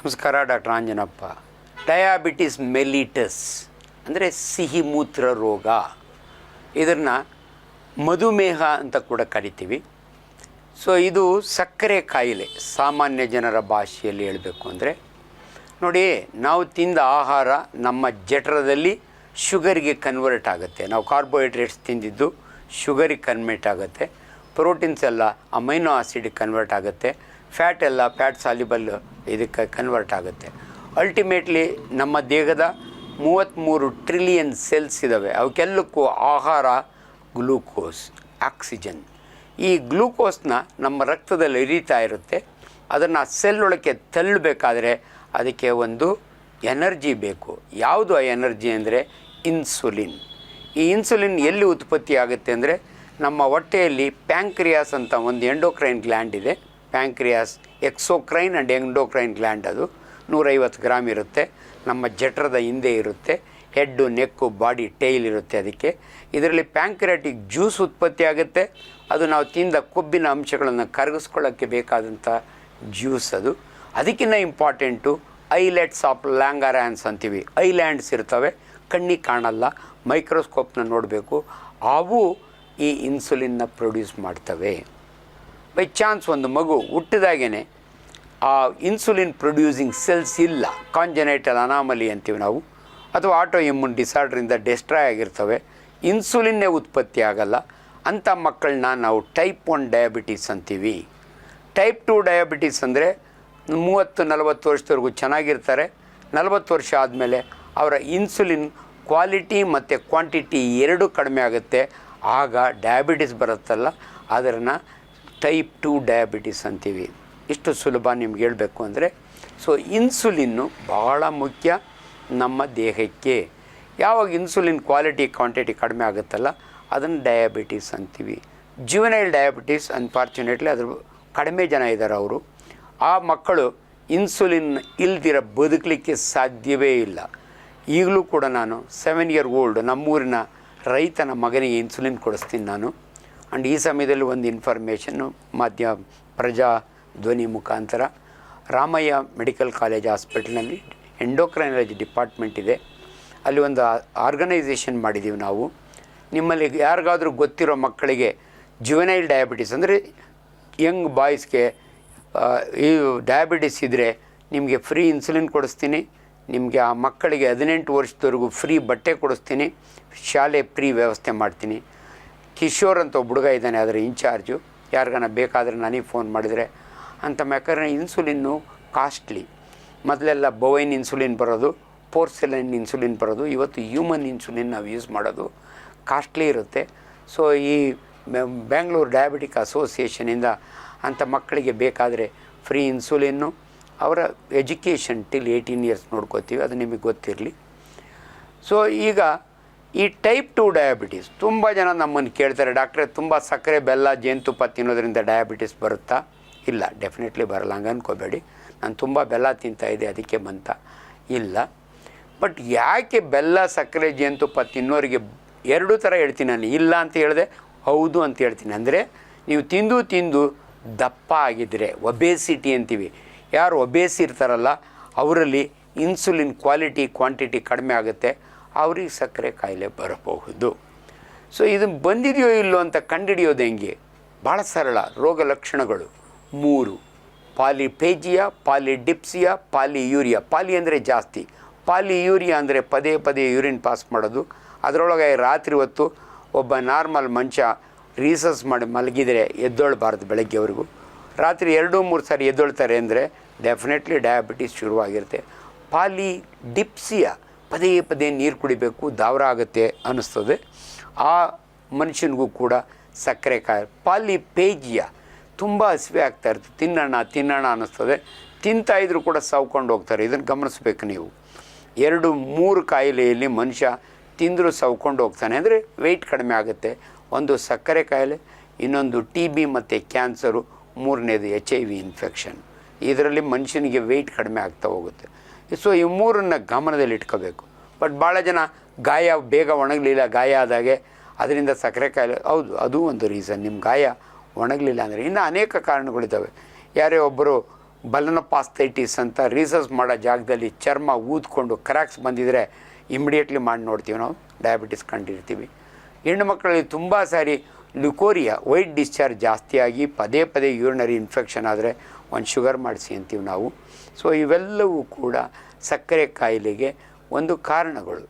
ನಮಸ್ಕಾರ, doctor Anjanappa. Diabetes mellitus ಅಂದರೆ ಸಿಹಿ ಮೂತ್ರ ರೋಗ. ಇದನ್ನು ಮಧುಮೇಹ ಅಂತ ಕೂಡ ಕರಿತೀವಿ. ಸೊ ಇದು ಸಕ್ಕರೆ ಕಾಯಿಲೆ, ಸಾಮಾನ್ಯ ಜನರ ಭಾಷೆಯಲ್ಲಿ ಹೇಳಬೇಕು ಅಂದರೆ. ನೋಡಿ, ನಾವು ತಿಂದ ಆಹಾರ ನಮ್ಮ ಜಠರದಲ್ಲಿ ಶುಗರಿಗೆ ಕನ್ವರ್ಟ್ ಆಗುತ್ತೆ. ನಾವು ಕಾರ್ಬೋಹೈಡ್ರೇಟ್ಸ್ ತಿಂದಿದ್ದು ಶುಗರಿಗೆ ಕನ್ವರ್ಟ್ ಆಗುತ್ತೆ, ಪ್ರೋಟೀನ್ಸ್ ಎಲ್ಲ ಅಮೈನೋ ಆಸಿಡ್ಗೆ ಕನ್ವರ್ಟ್ ಆಗುತ್ತೆ, ಫ್ಯಾಟ್ ಎಲ್ಲ ಫ್ಯಾಟ್ ಸಾಲ್ಯುಬಲ್ ಇದಕ್ಕೆ ಕನ್ವರ್ಟ್ ಆಗುತ್ತೆ. ಅಲ್ಟಿಮೇಟ್ಲಿ ನಮ್ಮ ದೇಹದ 33 ಟ್ರಿಲಿಯನ್ ಸೆಲ್ಸ್ ಇದ್ದಾವೆ. ಅವಕ್ಕೆಲ್ಲಕ್ಕೂ ಆಹಾರ ಗ್ಲೂಕೋಸ್, ಆಕ್ಸಿಜನ್. ಈ ಗ್ಲೂಕೋಸ್ನ ನಮ್ಮ ರಕ್ತದಲ್ಲಿ ಹರಿತಾ ಇರುತ್ತೆ. ಅದನ್ನು ಸೆಲ್ ಒಳಗೆ ತಳ್ಳಬೇಕಾದ್ರೆ ಅದಕ್ಕೆ ಒಂದು ಎನರ್ಜಿ ಬೇಕು. ಯಾವುದು ಆ ಎನರ್ಜಿ ಅಂದರೆ ಇನ್ಸುಲಿನ್. ಈ ಇನ್ಸುಲಿನ್ ಎಲ್ಲಿ ಉತ್ಪತ್ತಿ ಆಗುತ್ತೆ ಅಂದರೆ ನಮ್ಮ ಹೊಟ್ಟೆಯಲ್ಲಿ ಪ್ಯಾಂಕ್ರಿಯಾಸ್ ಅಂತ ಒಂದು ಎಂಡೋಕ್ರೈನ್ ಗ್ಲ್ಯಾಂಡ್ ಇದೆ. Pancreas exocrine and endocrine gland. ಅದು 150 ಗ್ರಾಮ್ ಇರುತ್ತೆ. ನಮ್ಮ ಜಠರದ ಹಿಂದೆ ಇರುತ್ತೆ. ಹೆಡ್ಡು, ನೆಕ್ಕು, ಬಾಡಿ, ಟೈಲ್ ಇರುತ್ತೆ. ಅದಕ್ಕೆ ಇದರಲ್ಲಿ ಪ್ಯಾಂಕ್ರಿಯಾಟಿಕ್ ಜ್ಯೂಸ್ ಉತ್ಪತ್ತಿ ಆಗುತ್ತೆ. ಅದು ನಾವು ತಿಂದ ಕೊಬ್ಬಿನ ಅಂಶಗಳನ್ನು ಕರಗಿಸ್ಕೊಳ್ಳೋಕ್ಕೆ ಬೇಕಾದಂಥ ಜ್ಯೂಸ್ ಅದು. ಅದಕ್ಕಿಂತ ಇಂಪಾರ್ಟೆಂಟು ಐಲೆಟ್ಸ್ ಆಫ್ ಲ್ಯಾಂಗರ್ಹ್ಯಾನ್ಸ್ ಅಂತೀವಿ. ಐಲ್ಯಾಂಡ್ಸ್ ಇರ್ತವೆ, ಕಣ್ಣಿಗೆ ಕಾಣಲ್ಲ, ಮೈಕ್ರೋಸ್ಕೋಪ್ನ ನೋಡಬೇಕು. ಅವು ಈ ಇನ್ಸುಲಿನ್ನ ಪ್ರೊಡ್ಯೂಸ್ ಮಾಡ್ತವೆ. ಬೈ ಚಾನ್ಸ್ ಒಂದು ಮಗು ಹುಟ್ಟಿದಾಗೇ ಆ ಇನ್ಸುಲಿನ್ ಪ್ರೊಡ್ಯೂಸಿಂಗ್ ಸೆಲ್ಸ್ ಇಲ್ಲ, ಕಾಂಜೆನೈಟಲ್ ಅನಾಮಲಿ ಅಂತೀವಿ ನಾವು, ಅಥವಾ ಆಟೋ ಇಮ್ಯೂನ್ ಡಿಸಾರ್ಡ್ರಿಂದ ಡೆಸ್ಟ್ರಾಯ್ ಆಗಿರ್ತವೆ, ಇನ್ಸುಲಿನ್ನೇ ಉತ್ಪತ್ತಿ ಆಗಲ್ಲ. ಅಂಥ ಮಕ್ಕಳನ್ನ ನಾವು ಟೈಪ್ 1 ಡಯಾಬಿಟೀಸ್ ಅಂತೀವಿ. ಟೈಪ್ 2 ಡಯಾಬಿಟೀಸ್ ಅಂದರೆ 30-40 ವರ್ಷದವರೆಗೂ ಚೆನ್ನಾಗಿರ್ತಾರೆ. 40 ವರ್ಷ ಆದಮೇಲೆ ಅವರ ಇನ್ಸುಲಿನ್ ಕ್ವಾಲಿಟಿ ಮತ್ತು ಕ್ವಾಂಟಿಟಿ ಎರಡೂ ಕಡಿಮೆ ಆಗುತ್ತೆ. ಆಗ ಡಯಾಬಿಟಿಸ್ ಬರುತ್ತಲ್ಲ, ಅದನ್ನು ಟೈಪ್ 2 ಡಯಾಬಿಟಿಸ್ ಅಂತೀವಿ. ಇಷ್ಟು ಸುಲಭ ನಿಮ್ಗೆ ಹೇಳಬೇಕು ಅಂದರೆ. ಸೊ ಇನ್ಸುಲಿನ್ನು ಭಾಳ ಮುಖ್ಯ ನಮ್ಮ ದೇಹಕ್ಕೆ. ಯಾವಾಗ ಇನ್ಸುಲಿನ್ ಕ್ವಾಲಿಟಿ ಕ್ವಾಂಟಿಟಿ ಕಡಿಮೆ ಆಗುತ್ತಲ್ಲ, ಅದನ್ನು ಡಯಾಬಿಟಿಸ್ ಅಂತೀವಿ. ಜುವೆನೈಲ್ ಡಯಾಬಿಟಿಸ್ ಅನ್ಫಾರ್ಚುನೇಟ್ಲಿ ಅದ್ರ ಕಡಿಮೆ ಜನ ಇದ್ದಾರೆ. ಅವರು ಆ ಮಕ್ಕಳು ಇನ್ಸುಲಿನ್ ಇಲ್ದಿರ ಬದುಕಲಿಕ್ಕೆ ಸಾಧ್ಯವೇ ಇಲ್ಲ. ಈಗಲೂ ಕೂಡ ನಾನು 7 ಇಯರ್ ಓಲ್ಡ್ ನಮ್ಮೂರಿನ ರೈತನ ಮಗನಿಗೆ ಇನ್ಸುಲಿನ್ ಕೊಡಿಸ್ತೀನಿ ನಾನು. ಆ್ಯಂಡ್ ಈ ಸಮಯದಲ್ಲಿ ಒಂದು ಇನ್ಫಾರ್ಮೇಷನ್ನು ಪ್ರಜಾ ಧ್ವನಿ ಮುಖಾಂತರ ರಾಮಯ್ಯ ಮೆಡಿಕಲ್ ಕಾಲೇಜ್ ಹಾಸ್ಪಿಟಲ್ನಲ್ಲಿ ಎಂಡೋಕ್ರೈನಾಲಜಿ ಡಿಪಾರ್ಟ್ಮೆಂಟ್ ಇದೆ. ಅಲ್ಲಿ ಒಂದು ಆರ್ಗನೈಸೇಷನ್ ಮಾಡಿದ್ದೀವಿ ನಾವು. ನಿಮ್ಮಲ್ಲಿ ಯಾರಿಗಾದರೂ ಗೊತ್ತಿರೋ ಮಕ್ಕಳಿಗೆ ಜುವೆನೈಲ್ ಡಯಾಬಿಟಿಸ್ ಅಂದರೆ ಯಂಗ್ ಬಾಯ್ಸ್ಗೆ ಈ ಡಯಾಬಿಟಿಸ್ ಇದ್ದರೆ ನಿಮಗೆ ಫ್ರೀ ಇನ್ಸುಲಿನ್ ಕೊಡಿಸ್ತೀನಿ. ನಿಮಗೆ ಆ ಮಕ್ಕಳಿಗೆ 18 ವರ್ಷದವರೆಗೂ ಫ್ರೀ ಬಟ್ಟೆ ಕೊಡಿಸ್ತೀನಿ, ಶಾಲೆ ಫ್ರೀ ವ್ಯವಸ್ಥೆ ಮಾಡ್ತೀನಿ. ಕಿಶೋರ್ ಅಂತ ಒಬ್ಬ ಹುಡುಗ ಇದ್ದಾನೆ, ಅದರ ಇನ್ಚಾರ್ಜು. ಯಾರಿಗಾನ ಬೇಕಾದರೆ ನನಗೆ ಫೋನ್ ಮಾಡಿದರೆ ಅಂತ. ಯಾಕಂದರೆ ಇನ್ಸುಲಿನ್ನು ಕಾಸ್ಟ್ಲಿ. ಮೊದಲೆಲ್ಲ ಬೊವೈನ್ ಇನ್ಸುಲಿನ್ ಬರೋದು, ಪೋರ್ಸೆಲೈನ್ ಇನ್ಸುಲಿನ್ ಬರೋದು. ಇವತ್ತು ಹ್ಯೂಮನ್ ಇನ್ಸುಲಿನ್ ನಾವು ಯೂಸ್ ಮಾಡೋದು ಕಾಸ್ಟ್ಲಿ ಇರುತ್ತೆ. ಸೊ ಈ ಬ್ಯಾಂಗ್ಳೂರು ಡಯಾಬಿಟಿಕ್ ಅಸೋಸಿಯೇಷನಿಂದ ಅಂಥ ಮಕ್ಕಳಿಗೆ ಬೇಕಾದರೆ ಫ್ರೀ ಇನ್ಸುಲಿನ್ನು, ಅವರ ಎಜುಕೇಷನ್ ಟಿಲ್ 18 ಇಯರ್ಸ್ ನೋಡ್ಕೋತೀವಿ. ಅದು ನಿಮಗೆ ಗೊತ್ತಿರಲಿ. ಸೊ ಈಗ ಈ ಟೈಪ್ 2 ಡಯಾಬಿಟಿಸ್ ತುಂಬ ಜನ ನಮ್ಮನ್ನು ಕೇಳ್ತಾರೆ, ಡಾಕ್ಟ್ರೇ ತುಂಬ ಸಕ್ಕರೆ, ಬೆಲ್ಲ, ಜೇನುತುಪ್ಪ ತಿನ್ನೋದ್ರಿಂದ ಡಯಾಬಿಟಿಸ್ ಬರುತ್ತಾ? ಇಲ್ಲ, ಡೆಫಿನೆಟ್ಲಿ ಬರಲ್ಲ, ಹಂಗೆ ಅಂದ್ಕೋಬೇಡಿ. ನಾನು ತುಂಬ ಬೆಲ್ಲ ತಿಂತಾಯಿದ್ದೆ ಅದಕ್ಕೆ ಬಂತ, ಇಲ್ಲ. ಬಟ್ ಯಾಕೆ ಬೆಲ್ಲ, ಸಕ್ಕರೆ, ಜೇನುತುಪ್ಪ ತಿನ್ನೋರಿಗೆ ಎರಡೂ ಥರ ಹೇಳ್ತೀನಿ ನಾನು. ಇಲ್ಲ ಅಂತ ಹೇಳಿದೆ, ಹೌದು ಅಂತ ಹೇಳ್ತೀನಿ. ಅಂದರೆ ನೀವು ತಿಂದು ದಪ್ಪ ಆಗಿದ್ದರೆ, ಒಬೇಸಿಟಿ ಅಂತೀವಿ. ಯಾರು ಒಬೇಸ್ ಇರ್ತಾರಲ್ಲ ಅವರಲ್ಲಿ ಇನ್ಸುಲಿನ್ ಕ್ವಾಲಿಟಿ ಕ್ವಾಂಟಿಟಿ ಕಡಿಮೆ ಆಗುತ್ತೆ, ಅವ್ರಿಗೆ ಸಕ್ಕರೆ ಕಾಯಿಲೆ ಬರಬಹುದು. ಸೊ ಇದು ಬಂದಿದೆಯೋ ಇಲ್ಲೋ ಅಂತ ಕಂಡುಹಿಡಿಯೋದು ಹೆಂಗೆ? ಭಾಳ ಸರಳ. ರೋಗ ಲಕ್ಷಣಗಳು 3: ಪಾಲಿಪೇಜಿಯಾ, ಪಾಲಿಡಿಪ್ಸಿಯಾ, ಪಾಲಿಯೂರಿಯಾ. ಪಾಲಿ ಅಂದರೆ ಜಾಸ್ತಿ, ಪಾಲಿಯೂರಿಯಾ ಅಂದರೆ ಪದೇ ಪದೇ ಯೂರಿನ್ ಪಾಸ್ ಮಾಡೋದು. ಅದರೊಳಗೆ ರಾತ್ರಿ ಹೊತ್ತು ಒಬ್ಬ ನಾರ್ಮಲ್ ಮನುಷ್ಯ ರೀಸಸ್ ಮಾಡಿ ಮಲಗಿದರೆ ಎದ್ದೊಳ್ಬಾರ್ದು ಬೆಳಗ್ಗೆವರೆಗೂ. ರಾತ್ರಿ 2-3 ಸಾರಿ ಎದ್ದೊಳ್ತಾರೆ ಅಂದರೆ ಡೆಫಿನೆಟ್ಲಿ ಡಯಾಬಿಟಿಸ್ ಶುರುವಾಗಿರುತ್ತೆ. ಪಾಲಿಡಿಪ್ಸಿಯಾ, ಪದೇ ಪದೇ ನೀರು ಕುಡಿಬೇಕು, ದಾವರ ಆಗುತ್ತೆ ಅನ್ನಿಸ್ತದೆ, ಆ ಮನುಷ್ಯನಿಗೂ ಕೂಡ ಸಕ್ಕರೆ ಕಾಯಿಲೆ. ಪಾಲಿಪೇಜಿಯಾ, ತುಂಬ ಹಸಿವೆ ಆಗ್ತಾ ಇರ್ತದೆ, ತಿನ್ನೋಣ ಅನ್ನಿಸ್ತದೆ, ತಿಂತಾಯಿದ್ರು ಕೂಡ ಸವ್ಕೊಂಡು ಹೋಗ್ತಾರೆ. ಇದನ್ನು ಗಮನಿಸ್ಬೇಕು ನೀವು. 2-3 ಕಾಯಿಲೆಯಲ್ಲಿ ಮನುಷ್ಯ ತಿಂದರೂ ಸವ್ಕೊಂಡು ಹೋಗ್ತಾನೆ. ಅಂದರೆ ವೆಯ್ಟ್ ಕಡಿಮೆ ಆಗುತ್ತೆ. ಒಂದು ಸಕ್ಕರೆ ಕಾಯಿಲೆ, ಇನ್ನೊಂದು TB ಮತ್ತು ಕ್ಯಾನ್ಸರು, 3ನೇದು HIV ಇನ್ಫೆಕ್ಷನ್. ಇದರಲ್ಲಿ ಮನುಷ್ಯನಿಗೆ ವೆಯ್ಟ್ ಕಡಿಮೆ ಆಗ್ತಾ ಹೋಗುತ್ತೆ. ಸೊ ಈ 3ನ್ನ ಗಮನದಲ್ಲಿ ಇಟ್ಕೋಬೇಕು. ಬಟ್ ಭಾಳ ಜನ ಗಾಯ ಬೇಗ ಒಣಗಲಿಲ್ಲ, ಗಾಯ ಆದಾಗೆ ಅದರಿಂದ ಸಕ್ಕರೆ ಕಾಯಿಲೆ. ಹೌದು, ಅದು ಒಂದು ರೀಸನ್. ನಿಮ್ಮ ಗಾಯ ಒಣಗಲಿಲ್ಲ ಅಂದರೆ. ಇನ್ನು ಅನೇಕ ಕಾರಣಗಳಿದ್ದಾವೆ. ಯಾರೇ ಒಬ್ಬರು ಬಲನೋಪಾಸ್ಥೈಟಿಸ್ ಅಂತ ರೀಸರ್ಚ್ ಮಾಡೋ ಜಾಗದಲ್ಲಿ ಚರ್ಮ ಊದ್ಕೊಂಡು ಕ್ರ್ಯಾಕ್ಸ್ ಬಂದಿದ್ರೆ ಇಮಿಡಿಯೇಟ್ಲಿ ಮಾಡಿ ನೋಡ್ತೀವಿ, ನಾವು ಡಯಾಬಿಟಿಸ್ ಕಂಡಿರ್ತೀವಿ. ಹೆಣ್ಣು ಮಕ್ಕಳಲ್ಲಿ ತುಂಬ ಸಾರಿ ಲ್ಯುಕೋರಿಯಾ, ವೈಟ್ ಡಿಸ್ಚಾರ್ಜ್ ಜಾಸ್ತಿಯಾಗಿ ಪದೇ ಪದೇ ಯೂರಿನರಿ ಇನ್ಫೆಕ್ಷನ್ ಆದರೆ ಒಂದು ಶುಗರ್ ಮಾಡಿಸಿ ಅಂತೀವಿ ನಾವು. ಸೊ ಇವೆಲ್ಲವೂ ಕೂಡ ಸಕ್ಕರೆ ಕಾಯಿಲೆಗೆ ಒಂದು ಕಾರಣಗಳು.